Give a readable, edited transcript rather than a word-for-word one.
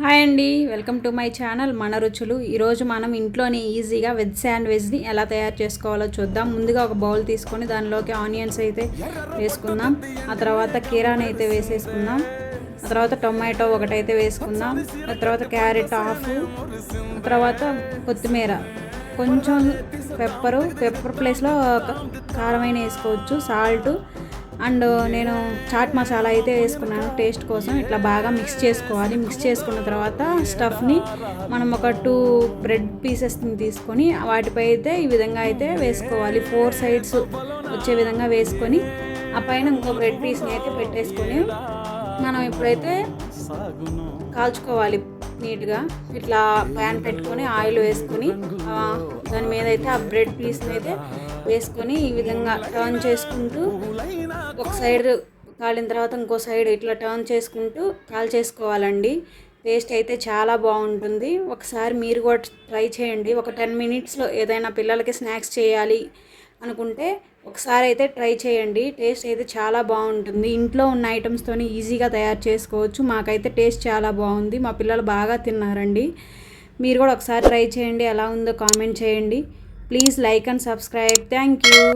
Hi అండి, welcome to my channel మన రుచులు. ఈరోజు మనం ఇంట్లోనే ఈజీగా వెజ్ శాండ్విచ్ని ఎలా తయారు చేసుకోవాలో చూద్దాం. ముందుగా ఒక బౌల్ తీసుకొని దానిలోకి ఆనియన్స్ అయితే వేసుకుందాం. ఆ తర్వాత కీరాని అయితే వేసేసుకుందాం. ఆ తర్వాత టొమాటో ఒకటైతే వేసుకుందాం. ఆ తర్వాత క్యారెట్ హాఫ్, ఆ తర్వాత కొత్తిమీర, కొంచెం పెప్పర్ ప్లేస్లో కారమైన వేసుకోవచ్చు, సాల్ట్ అండ్ నేను చాట్ మసాలా అయితే వేసుకున్నాను టేస్ట్ కోసం. ఇట్లా బాగా మిక్స్ చేసుకోవాలి. మిక్స్ చేసుకున్న తర్వాత స్టఫ్ని మనం ఒక 2 బ్రెడ్ పీసెస్ని తీసుకొని వాటిపై అయితే ఈ విధంగా అయితే వేసుకోవాలి. 4 సైడ్స్ వచ్చే విధంగా వేసుకొని ఆ పైన ఇంకో బ్రెడ్ పీస్ని అయితే పెట్టేసుకొని మనం ఇప్పుడైతే కాల్చుకోవాలి నీట్గా. ఇట్లా ప్యాన్ పెట్టుకొని ఆయిల్ వేసుకొని దాని మీద అయితే ఆ బ్రెడ్ పీస్ని అయితే వేసుకొని ఈ విధంగా టర్న్ చేసుకుంటూ ఒక సైడ్ కాలిన తర్వాత ఇంకో సైడ్ ఇట్లా టర్న్ చేసుకుంటూ కాల్చేసుకోవాలండి. టేస్ట్ అయితే చాలా బాగుంటుంది. ఒకసారి మీరు కూడా ట్రై చేయండి. ఒక 10 మినిట్స్లో ఏదైనా పిల్లలకి స్నాక్స్ చేయాలి అనుకుంటే ఒకసారి అయితే ట్రై చేయండి. టేస్ట్ అయితే చాలా బాగుంటుంది. ఇంట్లో ఉన్న ఐటమ్స్తోని ఈజీగా తయారు చేసుకోవచ్చు. మాకైతే టేస్ట్ చాలా బాగుంది. మా పిల్లలు బాగా తిన్నారండి. మీరు కూడా ఒకసారి ట్రై చేయండి. ఎలా ఉందో కామెంట్ చేయండి. Please like and subscribe. Thank you.